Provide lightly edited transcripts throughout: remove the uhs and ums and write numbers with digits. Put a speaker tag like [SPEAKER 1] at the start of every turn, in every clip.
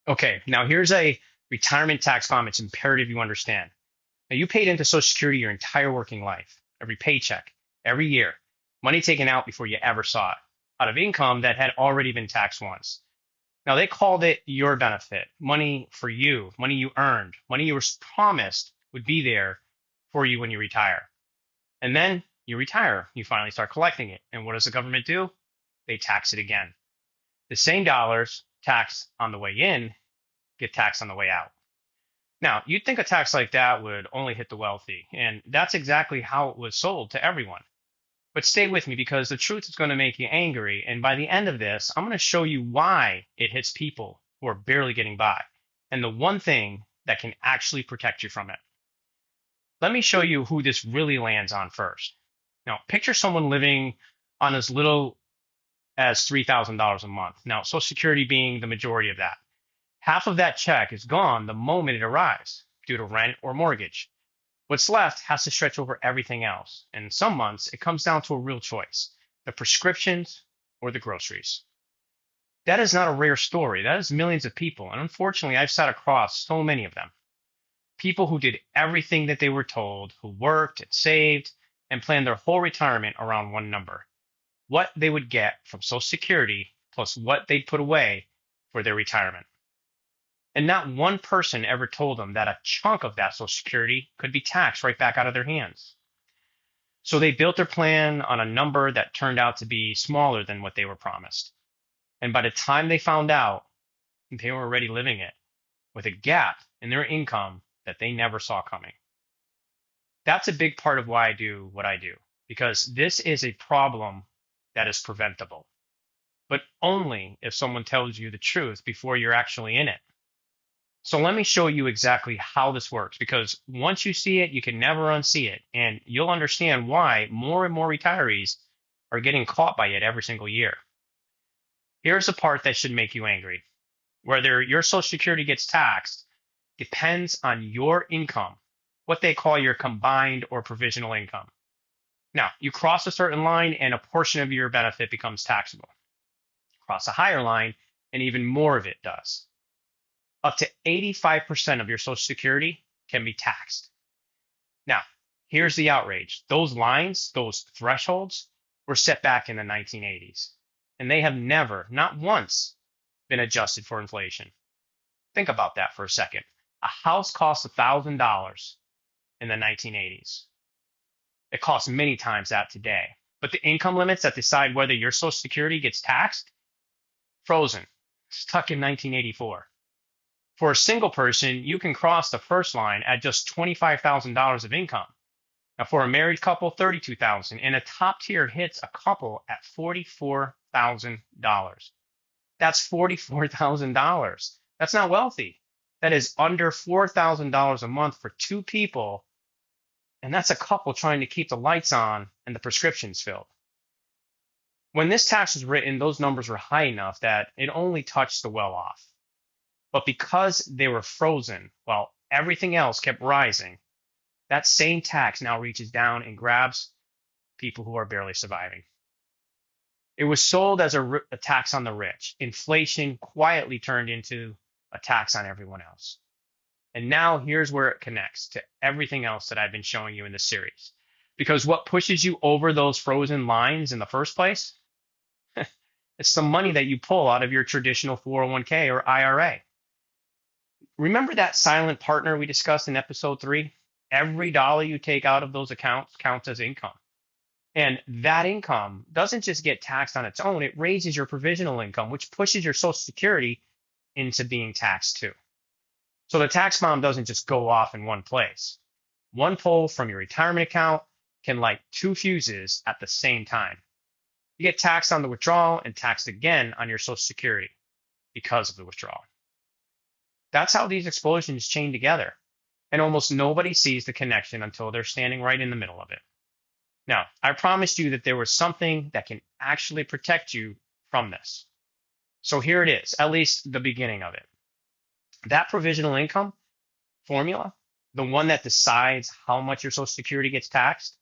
[SPEAKER 1] Okay, now here's a retirement tax bomb. It's imperative you understand. Now, you paid into Social Security your entire working life, every paycheck, every year, money taken out before you ever saw it, out of income that had already been taxed once. Now, they called it your benefit, money for you, money you earned, money you were promised would be there for you when you retire. And then you retire, you finally start collecting it. And what does the government do? They tax it again. The same dollars taxed on the way in get taxed on the way out. Now, you'd think a tax like that would only hit the wealthy, and that's exactly how it was sold to everyone. But stay with me because the truth is going to make you angry. And by the end of this, I'm going to show you why it hits people who are barely getting by and the one thing that can actually protect you from it. Let me show you who this really lands on first. Now, picture someone living on as little as $3,000 a month. Now, Social Security being the majority of that. Half of that check is gone the moment it arrives due to rent or mortgage. What's left has to stretch over everything else. And in some months, it comes down to a real choice, the prescriptions or the groceries. That is not a rare story. That is millions of people. And unfortunately, I've sat across so many of them. People who did everything that they were told, who worked and saved and planned their whole retirement around one number, what they would get from Social Security plus what they'd put away for their retirement. And not one person ever told them that a chunk of that Social Security could be taxed right back out of their hands. So they built their plan on a number that turned out to be smaller than what they were promised. And by the time they found out, they were already living it with a gap in their income that they never saw coming. That's a big part of why I do what I do, because this is a problem that is preventable, but only if someone tells you the truth before you're actually in it. So let me show you exactly how this works, because once you see it, you can never unsee it, and you'll understand why more and more retirees are getting caught by it every single year. Here's the part that should make you angry. Whether your Social Security gets taxed depends on your income, what they call your combined or provisional income. Now, you cross a certain line and a portion of your benefit becomes taxable. Cross a higher line and even more of it does. Up to 85% of your Social Security can be taxed. Now, here's the outrage. Those lines, those thresholds, were set back in the 1980s, and they have never, not once, been adjusted for inflation. Think about that for a second. A house cost $1,000 in the 1980s. It costs many times that today. But the income limits that decide whether your Social Security gets taxed, frozen, stuck in 1984. For a single person, you can cross the first line at just $25,000 of income. Now, for a married couple, $32,000, and a top tier hits a couple at $44,000. That's $44,000. That's not wealthy. That is under $4,000 a month for two people, and that's a couple trying to keep the lights on and the prescriptions filled. When this tax was written, those numbers were high enough that it only touched the well-off. But because they were frozen while everything else kept rising, that same tax now reaches down and grabs people who are barely surviving. It was sold as a tax on the rich. Inflation quietly turned into a tax on everyone else. And now here's where it connects to everything else that I've been showing you in this series. Because what pushes you over those frozen lines in the first place? It's the money that you pull out of your traditional 401k or IRA. Remember that silent partner we discussed in episode 3? Every dollar you take out of those accounts counts as income. And that income doesn't just get taxed on its own, it raises your provisional income, which pushes your Social Security into being taxed too. So the tax bomb doesn't just go off in one place. One pull from your retirement account can light two fuses at the same time. You get taxed on the withdrawal and taxed again on your Social Security because of the withdrawal. That's how these explosions chain together. And almost nobody sees the connection until they're standing right in the middle of it. Now, I promised you that there was something that can actually protect you from this. So here it is, at least the beginning of it. That provisional income formula, the one that decides how much your Social Security gets taxed,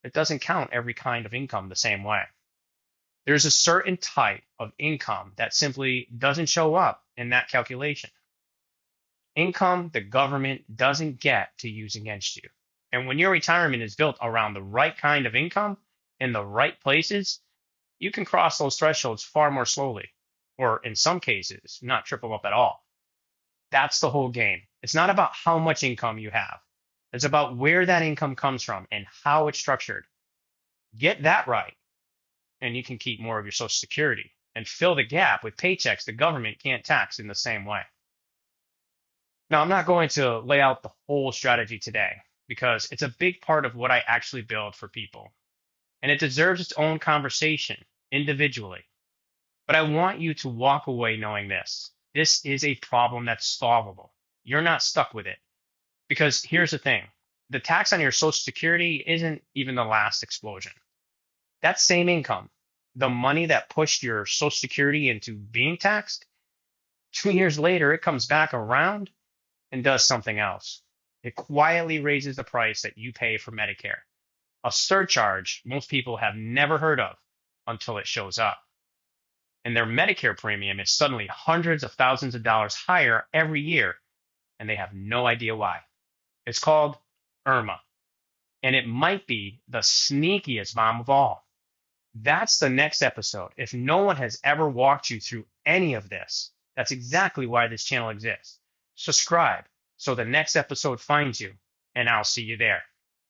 [SPEAKER 1] it doesn't count every kind of income the same way. There's a certain type of income that simply doesn't show up in that calculation. Income the government doesn't get to use against you. And when your retirement is built around the right kind of income in the right places, you can cross those thresholds far more slowly, or in some cases, not triple up at all. That's the whole game. It's not about how much income you have. It's about where that income comes from and how it's structured. Get that right, and you can keep more of your Social Security and fill the gap with paychecks the government can't tax in the same way. Now, I'm not going to lay out the whole strategy today because it's a big part of what I actually build for people, and it deserves its own conversation individually. But I want you to walk away knowing this. This is a problem that's solvable. You're not stuck with it. Because here's the thing. The tax on your Social Security isn't even the last explosion. That same income, the money that pushed your Social Security into being taxed, 2 years later, it comes back around and does something else. It quietly raises the price that you pay for Medicare, a surcharge most people have never heard of until it shows up. And their Medicare premium is suddenly hundreds of thousands of dollars higher every year, and they have no idea why. It's called IRMA, and it might be the sneakiest bomb of all. That's the next episode. If no one has ever walked you through any of this, that's exactly why this channel exists. Subscribe so the next episode finds you, and I'll see you there.